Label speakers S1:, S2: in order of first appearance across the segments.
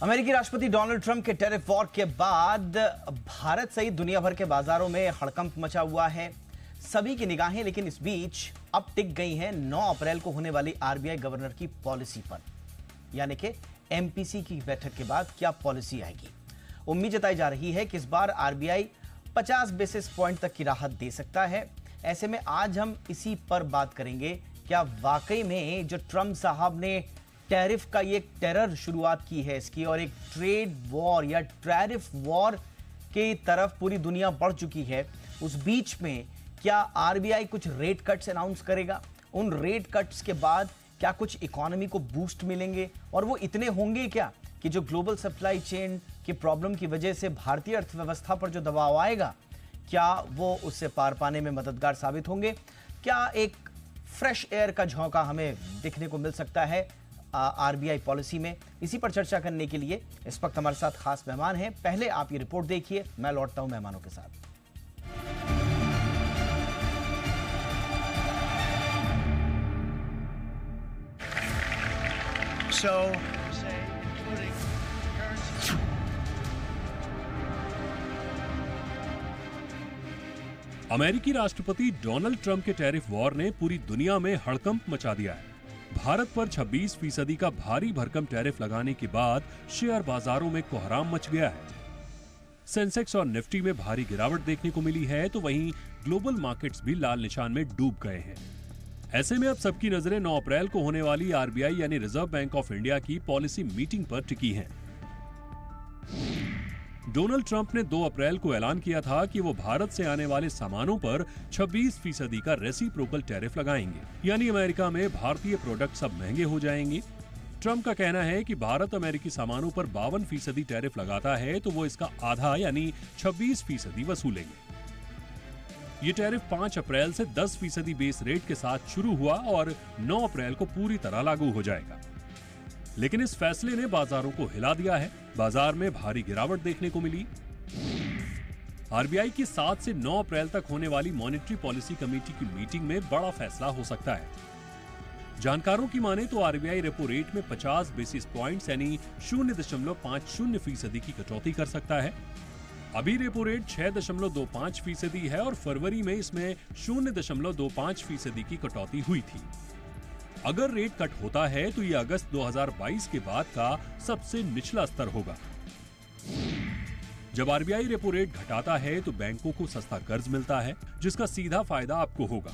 S1: अमेरिकी राष्ट्रपति Donald Trump के टैरिफ वॉर के बाद भारत सहित दुनिया भर के बाजारों में हड़कंप मचा हुआ है। सभी की निगाहें लेकिन इस बीच अब टिक गई हैं 9 अप्रैल को होने वाली आरबीआई गवर्नर की पॉलिसी पर, यानी कि एमपीसी की बैठक के बाद क्या पॉलिसी आएगी। उम्मीद जताई जा रही है कि इस बार आरबीआई 50 बेसिस पॉइंट तक की राहत दे सकता है। ऐसे में आज हम इसी पर बात करेंगे, क्या वाकई में जो ट्रंप साहब ने टैरिफ का ये टेरर शुरुआत की है इसकी, और एक ट्रेड वॉर या टैरिफ वॉर की तरफ पूरी दुनिया बढ़ चुकी है, उस बीच में क्या आरबीआई कुछ रेट कट्स अनाउंस करेगा? उन रेट कट्स के बाद क्या कुछ इकोनॉमी को बूस्ट मिलेंगे, और वो इतने होंगे क्या कि जो ग्लोबल सप्लाई चेन की प्रॉब्लम की वजह से भारतीय अर्थव्यवस्था पर जो दबाव आएगा, क्या वो उससे पार पाने में मददगार साबित होंगे? क्या एक फ्रेश एयर का झोंका हमें दिखने को मिल सकता है आरबीआई पॉलिसी में? इसी पर चर्चा करने के लिए इस वक्त हमारे साथ खास मेहमान हैं। पहले आप ये रिपोर्ट देखिए, मैं लौटता हूं मेहमानों के साथ।
S2: अमेरिकी राष्ट्रपति डोनाल्ड ट्रंप के टैरिफ वॉर ने पूरी दुनिया में हड़कंप मचा दिया है। भारत पर 26% का भारी भरकम टैरिफ लगाने के बाद शेयर बाजारों में कोहराम मच गया है। सेंसेक्स और निफ्टी में भारी गिरावट देखने को मिली है, तो वहीं ग्लोबल मार्केट्स भी लाल निशान में डूब गए हैं। ऐसे में अब सबकी नजरें 9 अप्रैल को होने वाली आरबीआई यानी रिजर्व बैंक ऑफ इंडिया की पॉलिसी मीटिंग पर टिकी हैं। डोनाल्ड ट्रंप ने 2 अप्रैल को ऐलान किया था कि वो भारत से आने वाले सामानों पर 26% का रेसिप्रोकल टैरिफ लगाएंगे, यानी अमेरिका में भारतीय प्रोडक्ट्स अब महंगे हो जाएंगे। ट्रंप का कहना है कि भारत अमेरिकी सामानों पर 52% टैरिफ लगाता है, तो वो इसका आधा यानी 26% वसूलेंगे। ये टैरिफ 5 अप्रैल से 10% बेस रेट के साथ शुरू हुआ और 9 अप्रैल को पूरी तरह लागू हो जाएगा। लेकिन इस फैसले ने बाजारों को हिला दिया है। बाजार में भारी गिरावट देखने को मिली। आरबीआई की 7 से 9 अप्रैल तक होने वाली मॉनेटरी पॉलिसी कमेटी की मीटिंग में बड़ा फैसला हो सकता है। जानकारों की माने तो आरबीआई रेपो रेट में 50 बेसिस पॉइंट्स यानी 0.50% की कटौती कर सकता है। अभी रेपो रेट 6.25% है और फरवरी में इसमें 0.25% की कटौती हुई थी। अगर रेट कट होता है तो ये अगस्त 2022 के बाद का सबसे निचला स्तर होगा। जब आरबीआई रेपो रेट घटाता है तो बैंकों को सस्ता कर्ज मिलता है, जिसका सीधा फायदा आपको होगा।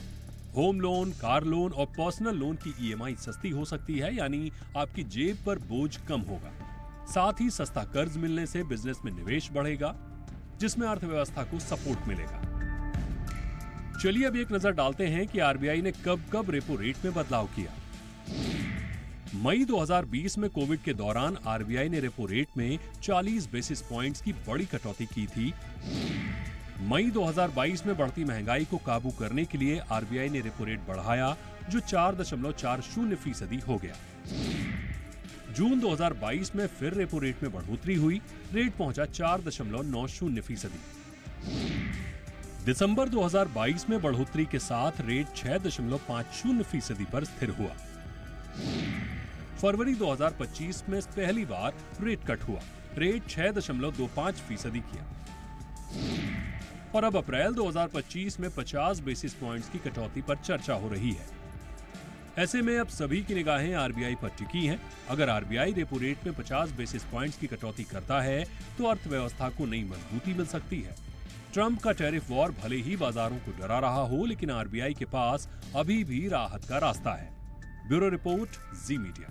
S2: होम लोन, कार लोन और पर्सनल लोन की ईएमआई सस्ती हो सकती है, यानी आपकी जेब पर बोझ कम होगा। साथ ही सस्ता कर्ज मिलने से बिजनेस में निवेश बढ़ेगा, जिसमें अर्थव्यवस्था को सपोर्ट मिलेगा। चलिए अब एक नजर डालते हैं कि आरबीआई ने कब रेपो रेट में बदलाव किया। मई 2020 में कोविड के दौरान आरबीआई ने रेपो रेट में 40 बेसिस पॉइंट्स की बड़ी कटौती की थी। मई 2022 में बढ़ती महंगाई को काबू करने के लिए आरबीआई ने रेपो रेट बढ़ाया, जो 4.40% हो गया। जून 2022 में फिर रेपो रेट में बढ़ोतरी हुई, रेट पहुंचा 4.90%। दिसंबर 2022 में बढ़ोतरी के साथ रेट 6.50% पर स्थिर हुआ। फरवरी 2025 में पहली बार रेट कट हुआ, रेट 6.25% किया। और अब अप्रैल 2025 में 50 बेसिस पॉइंट्स की कटौती पर चर्चा हो रही है। ऐसे में अब सभी की निगाहें आरबीआई पर टिकी हैं। अगर आरबीआई रेपो रेट में 50 बेसिस पॉइंट्स की कटौती करता है तो अर्थव्यवस्था को नई मजबूती मिल सकती है। ट्रंप का टैरिफ वॉर भले ही बाजारों को डरा रहा हो, लेकिन आरबीआई के पास अभी भी राहत का रास्ता है। ब्यूरो रिपोर्ट, जी मीडिया।